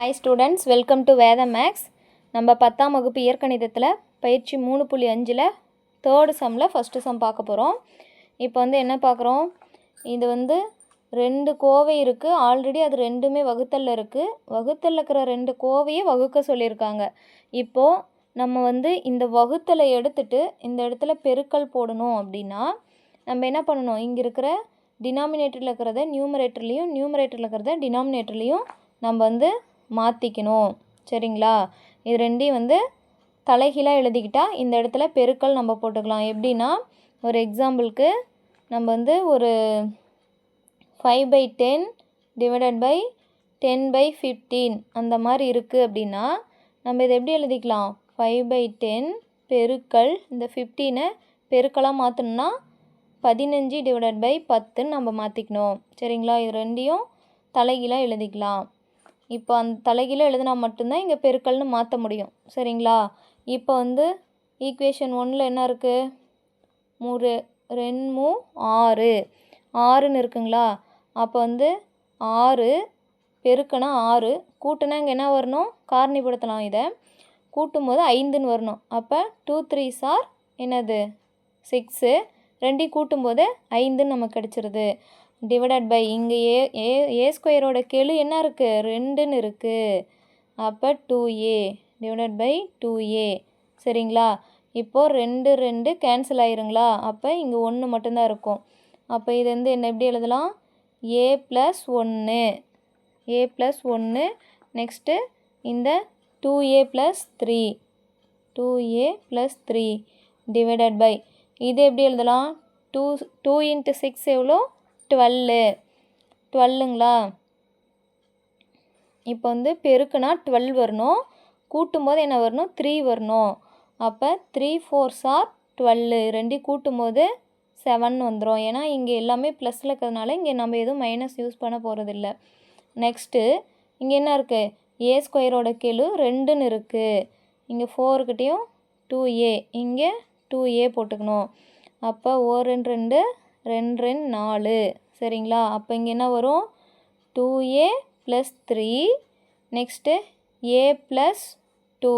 Hi students, welcome to Veda Max. நம்ம 10ஆம் வகுப்பு இயற்கணிதத்தில் பயிற்சி 3.5ல் தேர்ட் சம்மில் ஃபஸ்ட்டு சம் பார்க்க போகிறோம். இப்போ என்ன பார்க்குறோம், இது ரெண்டு கோவை இருக்குது. ஆல்ரெடி அது ரெண்டுமே வகுத்தலில் இருக்குது. வகுத்தலில் இருக்கிற ரெண்டு கோவையை வகுக்க சொல்லியிருக்காங்க. இப்போது நம்ம இந்த வகுத்தலை எடுத்துட்டு இந்த இடத்துல பெருக்கல் போடணும் அப்படின்னா நம்ம என்ன பண்ணணும், இங்கே இருக்கிற டினாமினேட்டரில் இருக்கிறத நியூமரேட்டர்லேயும் நியூமரேட்டரில் இருக்கிறத டினாமினேட்டர்லேயும் நம்ம மாற்றிக்கணும். சரிங்களா, இது ரெண்டையும் தலைகீழாக எழுதிக்கிட்டால் இந்த இடத்துல பெருக்கல் நம்ம போட்டுக்கலாம். எப்படின்னா, ஒரு எக்ஸாம்பிளுக்கு நம்ம ஒரு 5/10 டிவைடட் பை 10/15 அந்த மாதிரி இருக்குது அப்படின்னா நம்ம இதை எப்படி எழுதிக்கலாம், 5/10 பெருக்கல் இந்த 15 பெருக்கலாக மாற்றணும்னா 15 டிவைடட் பை 10 நம்ம மாற்றிக்கணும். சரிங்களா, இது ரெண்டையும் தலைகீழாக எழுதிக்கலாம். இப்போ அந்த தலைகீழாக எழுதினா மட்டும்தான் இங்கே பெருக்கல்னு மாற்ற முடியும். சரிங்களா, இப்போ ஈக்குவேஷன் 1ல் என்ன இருக்குது, 3 2 6 6ன்னு இருக்குங்களா. அப்போ 6 பெருக்கனா 6 கூட்டுனா இங்கே என்ன வரணும், காரணிப்படுத்தலாம். இதை கூட்டும்போது 5ன்னு வரணும். அப்போ 2 3s ஆர் என்னது 6, ரெண்டையும் கூட்டும்போது 5ன்னு நமக்கு கிடச்சிருது. டிவைடட் பை இங்கே ஏ ஸ்கொயரோட கெழு என்ன இருக்குது, 2ன்னு இருக்குது. அப்போ 2a டிவைடட் பை 2a. சரிங்களா, இப்போது 2 2 கேன்சல் ஆயிருங்களா. அப்போ இங்கே 1 மட்டும்தான் இருக்கும். அப்போ இது என்ன எப்படி எழுதலாம், a + 1 a + 1 நெக்ஸ்ட்டு இந்த 2a + 3 2a + 3 டிவைடட் பை இது எப்படி எழுதலாம், 2 × 6 எவ்வளோ, 12ங்களா. இப்போ பெருக்குனா 12 வரணும், கூட்டும்போது என்ன வரணும், 3 வரணும். அப்போ 3 4s ஆர் 12, ரெண்டையும் கூட்டும்போது 7 வந்துடும். ஏன்னா இங்கே எல்லாமே ப்ளஸில் இருக்கிறதுனால இங்கே நம்ம எதுவும் மைனஸ் யூஸ் பண்ண போகிறதில்ல. நெக்ஸ்ட்டு இங்கே என்ன இருக்குது, ஏ ஸ்கொயரோட கெழு 2ன்னு இருக்குது. இங்கே 4கிட்டையும் 2a, இங்கே 2a போட்டுக்கணும். அப்போ 1 2 2 2 4. சரிங்களா, அப்போ இங்கே என்ன வரும், 2a + 3 நெக்ஸ்ட்டு a + 2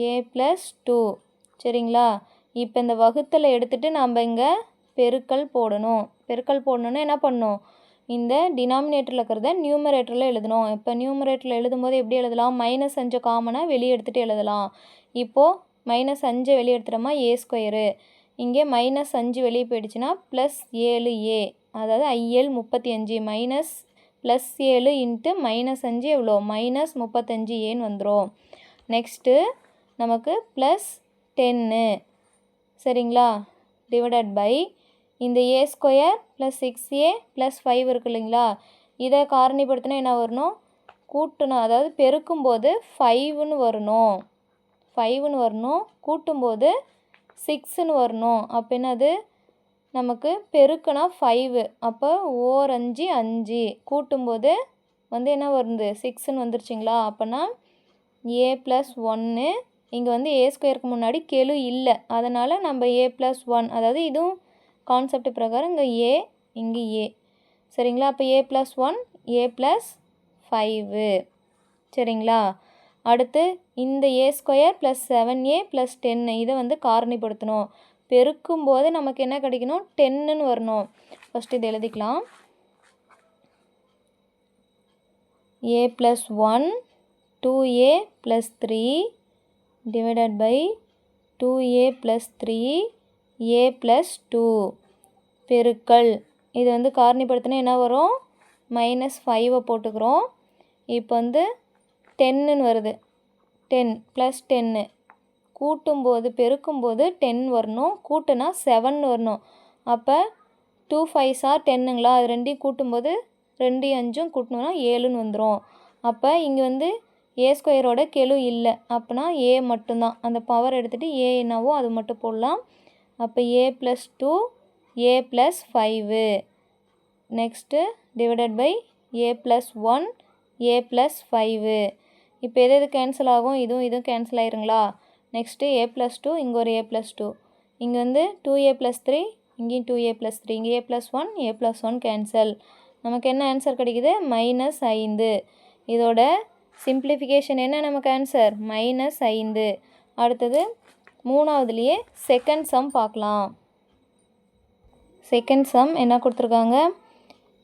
a + 2. சரிங்களா, இப்போ இந்த வகுத்தலை எடுத்துகிட்டு நம்ம இங்கே பெருக்கல் போடணும். பெருக்கல் போடணுன்னா என்ன பண்ணணும், இந்த டினாமினேட்டரில் இருக்கிறத நியூமரேட்டரில் எழுதணும். இப்போ நியூமரேட்டரில் எழுதும்போது எப்படி எழுதலாம், -5 காமனாக வெளியே எடுத்துகிட்டு எழுதலாம். இப்போது -5 வெளியே எடுத்துட்டோமா ஏ ஸ்கொயரு, இங்கே -5 வெளியே போயிடுச்சுன்னா +7a, அதாவது IL 35 +7 × -5 எவ்வளோ, -35aன்னு வந்துடும். நெக்ஸ்ட்டு நமக்கு +10. சரிங்களா, டிவைடட் பை இந்த a ஸ்கொயர் + 6a + 5 இருக்கு இல்லைங்களா. இதை காரணிப்படுத்தினா என்ன வரணும், கூட்டணும், அதாவது பெருக்கும்போது 5ன்னு வரணும், 5ன்னு வரணும், கூட்டும்போது 6ன்னு வரணும். அப்போ என்னது, நமக்கு பெருக்குனா 5, அப்போ 4 5 5, கூட்டும்போது என்ன வருது, 6ன்னு வந்துருச்சுங்களா. அப்போனா a + 1, இங்கே ஏ ஸ்கொயருக்கு முன்னாடி கெழு இல்லை, அதனால் நம்ம a + 1, அதாவது இதுவும் கான்செப்ட் பிரகாரம் இங்கே a இங்கே a. சரிங்களா, அப்போ a + 1 a + 5. சரிங்களா, அடுத்து இந்த a ஸ்கொயர் + 7a + 10 இதை காரணிப்படுத்தணும். பெருக்கும்போது நமக்கு என்ன கிடைக்கணும், 10ன்னு வரணும். ஃபஸ்ட்டு இது எழுதிக்கலாம், a + 1 2a + 3 divided by 2a + 3 a + 2 பெருக்கல் இது காரணிப்படுத்தினா என்ன வரும், -5 போட்டுக்கிறோம். இப்போ 10ன்னு வருது, 10 + 10 கூட்டும்போது பெருக்கும்போது 10 வரணும், கூட்டுனா 7 வரணும். அப்போ 2 5s ஆர் 10ங்களா, அது ரெண்டையும் கூட்டும்போது 2 5 கூட்டணும்னா 7ன்னு வந்துடும். அப்போ இங்கே ஏ ஸ்கொயரோட கெழு இல்லை, அப்போனா a மட்டும்தான். அந்த பவர் எடுத்துகிட்டு a என்னவோ அது மட்டும் போடலாம். அப்போ a + 2 a + 5 next divided by a + 1 a + 5. இப்போ எது கேன்சல் ஆகும், இதுவும் கேன்சல் ஆயிருங்களா. நெக்ஸ்ட்டு a + 2, இங்கே ஒரு a + 2, இங்கே 2a + 3, இங்கேயும் 2a + 3, இங்கே a + 1 a + 1 கேன்சல். நமக்கு என்ன ஆன்சர் கிடைக்குது, -5. இதோட சிம்பிளிஃபிகேஷன் என்ன நமக்கு ஆன்சர் -5. அடுத்தது மூணாவதுலேயே செகண்ட் சம் பார்க்கலாம். செகண்ட் சம் என்ன கொடுத்துருக்காங்க,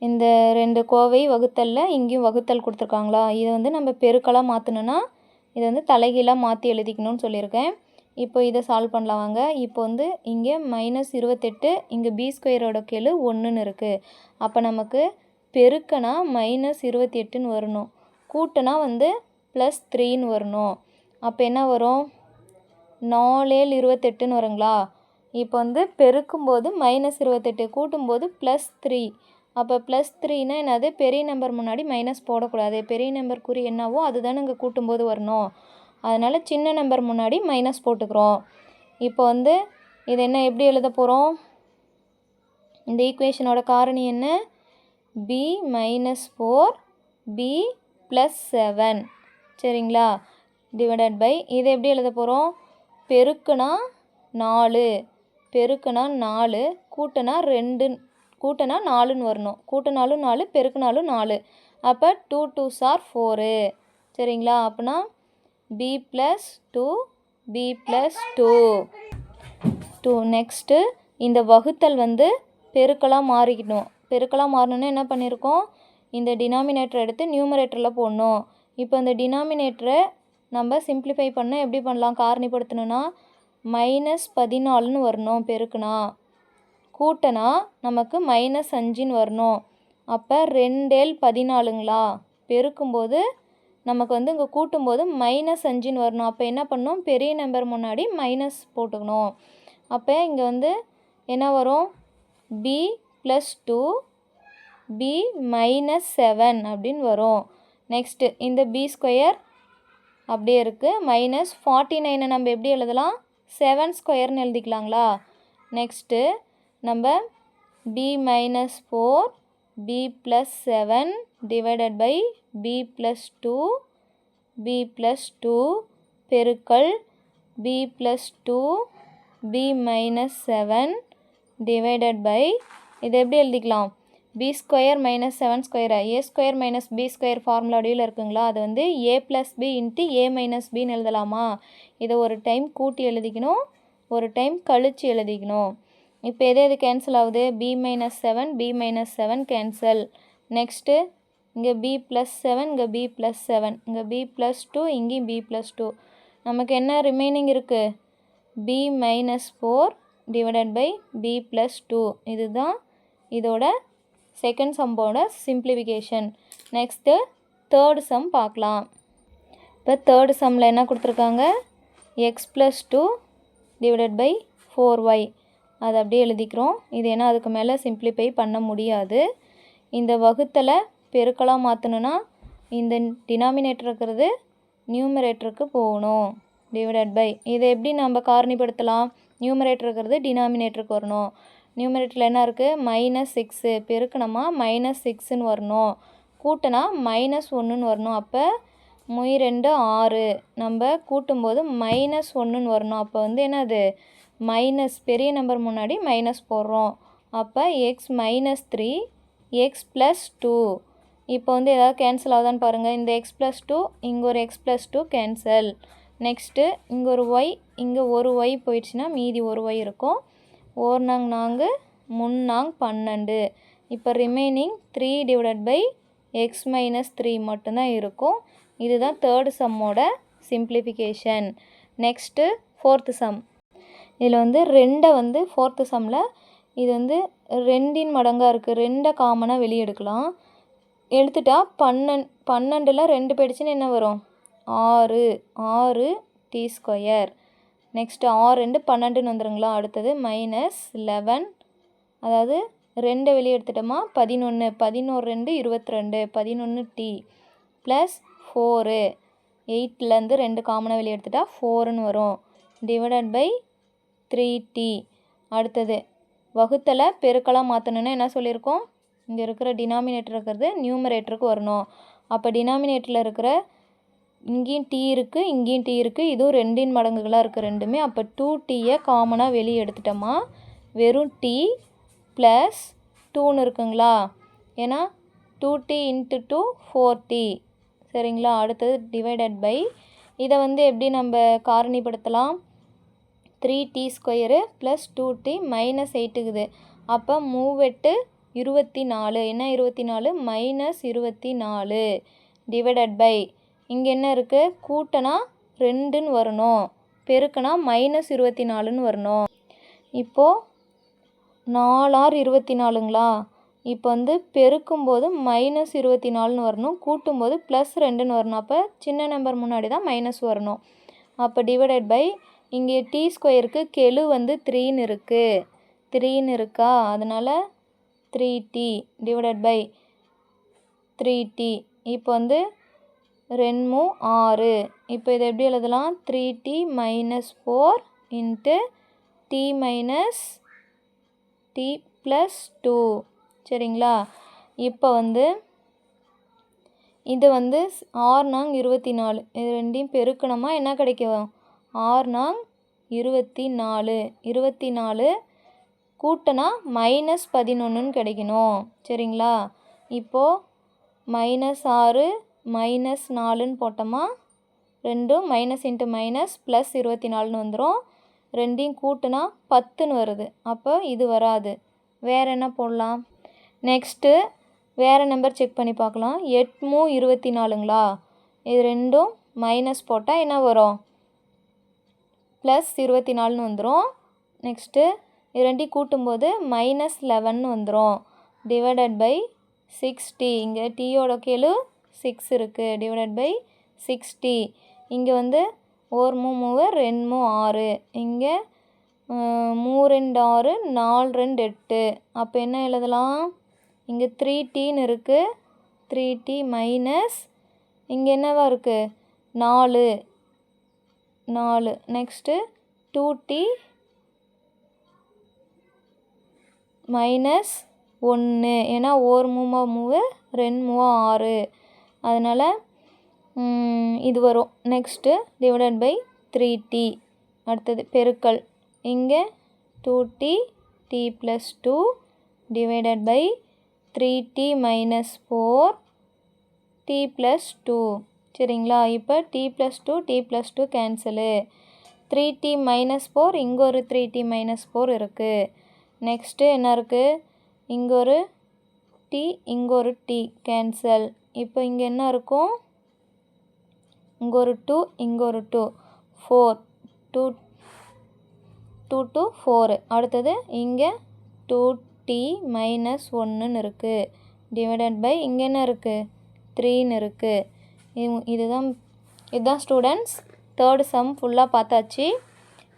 இந்த 2 கோவை வகுத்தலில் இங்கேயும் வகுத்தல் கொடுத்துருக்காங்களா, இதை வந்து நம்ம பெருக்கலாக மாற்றணுன்னா இதை வந்து தலைகீழாக மாற்றி எழுதிக்கணும்னு சொல்லியிருக்கேன். இப்போ இதை சால்வ் பண்ணலாம் வாங்க. இப்போ வந்து இங்கே -28, இங்கே b² கெழு 1ன்னு இருக்குது. அப்போ நமக்கு பெருக்கனா -28ன்னு வரணும், கூட்டனா வந்து +3ன்னு வரணும். அப்போ என்ன வரும், 4 7 28ன்னு வருங்களா. இப்போ வந்து பெருக்கும்போது -28, கூட்டும்போது +3. அப்போ +3னா என்னது, பெரிய நம்பர் முன்னாடி மைனஸ் போடக்கூடாது, பெரிய நம்பர் குறி என்னவோ அதுதானே இங்கே கூட்டும்போது வரணும். அதனால் சின்ன நம்பர் முன்னாடி மைனஸ் போட்டுக்கிறோம். இப்போ வந்து இது என்ன எப்படி எழுத போகிறோம், இந்த ஈக்குவேஷனோட காரணி என்ன, b -4 b +7 சரிங்களா, டிவைடட் பை இதை எப்படி எழுத போகிறோம், பெருக்குனா 4 கூட்டினா 2 கூட்டினா 4ன்னு வரணும், கூட்டினாலும் 4 பெருக்குனாலும் 4. அப்போ 2 2s are 4 சரிங்களா. அப்படின்னா b + 2 நெக்ஸ்ட்டு இந்த வகுத்தல் வந்து பெருக்கலாக மாறிக்கணும். பெருக்கலாக மாறணுன்னா என்ன பண்ணியிருக்கோம், இந்த டினாமினேட்டர் எடுத்து நியூமரேட்டரில் போடணும். இப்போ இந்த டினாமினேட்டரை நம்ம சிம்பிளிஃபை பண்ண எப்படி பண்ணலாம், காரணிப்படுத்தணுன்னா -14ன்னு வரணும் பெருக்குனா, கூட்டனா நமக்கு -5ன்னு வரணும். அப்போ 2 7 14ங்களா, பெருக்கும்போது நமக்கு வந்து இங்கே கூட்டும்போது -5ன்னு வரணும். அப்போ என்ன பண்ணணும், பெரிய நம்பர் முன்னாடி மைனஸ் போட்டுக்கணும். அப்போ இங்கே வந்து என்ன வரும், b + 2 b -7 அப்படின்னு வரும். நெக்ஸ்ட்டு இந்த b² அப்படியே இருக்குது, -49 நம்ம எப்படி எழுதலாம், 7² எழுதிக்கலாங்களா. நெக்ஸ்ட்டு நம்ம b -4 b +7 divided by b + 2 பெருக்கல் b + 2 b -7 டிவைடட் பை இதை எப்படி எழுதிக்கலாம், b² - 7² a² - b² ஃபார்முலா அடியில் இருக்குங்களா, அது வந்து a + b × a - bன்னு எழுதலாமா. இதை ஒரு டைம் கூட்டி எழுதிக்கணும், ஒரு டைம் கழித்து எழுதிக்கணும். இப்போ எது கேன்சல் ஆகுது, b -7 b -7 கேன்சல். நெக்ஸ்ட்டு இங்கே b +7 இங்கே b +7 இங்கே b +2 இங்கேயும் b +2. நமக்கு என்ன ரிமைனிங் இருக்குது, b -4 டிவைடட் பை b + 2. இதுதான் இதோட செகண்ட் சம்போட சிம்பிளிஃபிகேஷன். நெக்ஸ்ட்டு தேர்டு சம் பார்க்கலாம். இப்போ தேர்டு சம்மில் என்ன கொடுத்துருக்காங்க, x + 2 டிவைடட் பை 4y, அதை அப்படியே எழுதிக்கிறோம். இது ஏன்னா அதுக்கு மேலே சிம்பிளிஃபை பண்ண முடியாது. இந்த வகுத்தலை பெருக்கலாக மாற்றணுன்னா இந்த டினாமினேட்டர் இருக்கிறது நியூமரேட்டருக்கு போகணும், டிவைடட் பை இதை எப்படி நம்ம காரணிப்படுத்தலாம், நியூமரேட்டர் இருக்கிறது டினாமினேட்டருக்கு வரணும். நியூமரேட்டரில் என்ன இருக்குது, -6 பெருக்கணுமா -6ன்னு வரணும், கூட்டினா -1ன்னு வரணும். அப்போ 2 6 நம்ம கூட்டும்போது -1ன்னு வரணும். அப்போ வந்து என்னது, மைனஸ் பெரிய நம்பர் முன்னாடி மைனஸ் போடுறோம். அப்போ x -3 x + 2. இப்போ வந்து ஏதாவது கேன்சல் ஆகுதான்னு பாருங்கள், இந்த x + 2 இங்கே ஒரு x + 2 கேன்சல். நெக்ஸ்ட்டு இங்கே ஒரு y இங்கே ஒரு y போயிடுச்சுன்னா மீதி ஒரு y இருக்கும். 4 4 3 12. இப்போ ரிமைனிங் 3 டிவைடட் பை x - 3 மட்டும்தான் இருக்கும். இதுதான் தேர்டு சம்மோட சிம்பிளிஃபிகேஷன். Next fourth sum. இதில் வந்து 2 வந்து ஃபோர்த்து சம்மில் இது வந்து 2ன் மடங்காக இருக்குது, 2 காமனாக வெளியே எடுக்கலாம். எடுத்துட்டா 12ல் 2 போயிடுச்சுன்னு என்ன வரும், 6 t². நெக்ஸ்ட்டு 6 2 12ன்னு வந்துடுங்களா. அடுத்தது -11, அதாவது 2 வெளியே எடுத்துட்டோமா 11 2 22 11t ப்ளஸ் 4 8லேருந்து 2 காமனாக வெளியே எடுத்துட்டா 4ன்னு வரும், டிவைடட் பை 3t. அடுத்தது வகுத்தலை பெருக்கலாக மாற்றணுன்னா என்ன சொல்லியிருக்கோம், இங்கே இருக்கிற டினாமினேட்டர் இருக்கிறது நியூமரேட்டருக்கு வரணும். அப்போ டினாமினேட்டரில் இருக்கிற இங்கேயும் t இருக்குது இங்கேயும் t இருக்குது, இதுவும் 2ன் மடங்குகளாக இருக்குது ரெண்டுமே. அப்போ 2tயை காமனாக வெளியே எடுத்துட்டோமா வெறும் t + 2ன்னு இருக்குங்களா. ஏன்னா 2t × 2 4t சரிங்களா. அடுத்தது டிவைடட் பை இதை வந்து எப்படி நம்ம காரணிப்படுத்தலாம், 3t² + 2t -8 இருக்குது. அப்போ 3 × 8 24, என்ன 24 -24 டிவைடட் பை இங்கே என்ன இருக்குது, கூட்டினா 2ன்னு வரணும், பெருக்கினா -24ன்னு வரணும். இப்போது 4 × 24ங்களா, இப்போ வந்து பெருக்கும்போது -24ன்னு வரணும், கூட்டும்போது +2ன்னு வரணும். அப்போ சின்ன நம்பர் முன்னாடி தான் மைனஸ் வரணும். அப்போ டிவைடட் பை இங்கே t² கெழு வந்து 3ன்னு இருக்குது, 3ன்னு இருக்கா, அதனால் 3t டிவைடட் பை 3t. இப்போ வந்து 2 6. இப்போ இதை எப்படி எழுதலாம், 3t - 4 × t - t + 2 சரிங்களா. இப்போ வந்து இது வந்து 6 நாங் 24, இது ரெண்டையும் பெருக்கணுமா என்ன கிடைக்கும், 6 நாங் 24, 24 கூட்டினா -11ன்னு கிடைக்கணும் சரிங்களா. இப்போது -6 -4ன்னு போட்டோமா, ரெண்டும் மைனஸ் இன்ட்டு மைனஸ் +24ன்னு வந்துடும். ரெண்டையும் கூட்டினா 10ன்னு வருது. அப்போ இது வராது. வேறு என்ன போடலாம், நெக்ஸ்ட்டு வேறு நம்பர் செக் பண்ணி பார்க்கலாம். 8 - 24ங்களா, இது ரெண்டும் மைனஸ் போட்டால் என்ன வரும், +24ன்னு வந்துடும். நெக்ஸ்ட்டு இது ரெண்டையும் கூட்டும்போது -11ன்னு வந்துடும். டிவைடட் பை 6t, இங்கே டீயோட கெழு 6 இருக்குது, டிவைடட் பை 6t. இங்கே வந்து 1 3 2 6, இங்கே 3 2 6, 4 2 8. அப்போ என்ன எழுதலாம், இங்கே 3tன்னு இருக்குது, 3t மைனஸ் இங்கே என்னவா இருக்குது 4 4. நெக்ஸ்ட்டு 2t -1, ஏன்னா 1 3 2 6, அதனால் இது வரும். Next divided by 3t. அடுத்தது பெருக்கல், இங்கே 2t t + 2 divided by 3t - 4 t + 2 சரிங்களா. இப்போ t + 2 t + 2 கேன்சலு, 3t - 4, இங்கே ஒரு 3t - 4 இருக்குது. நெக்ஸ்ட்டு என்ன இருக்குது, இங்கே ஒரு t இங்கே ஒரு t கேன்சல். இப்போ இங்கே என்ன இருக்கும், இங்கே ஒரு 2 இங்கே ஒரு 2 4 2 2 to 4. அடுத்தது இங்கே 2t - 1ன்னு இருக்குது, டிவைடட் பை இங்கே என்ன இருக்குது 3ன்னு இருக்குது. இதுதான் ஸ்டூடெண்ட்ஸ் 3rd சம் ஃபுல்லாக பார்த்தாச்சு.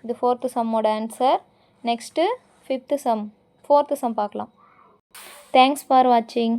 இது 4th சம்மோட answer. Next 5th sum 4th sum பார்க்கலாம். தேங்க்ஸ் ஃபார் வாட்சிங்.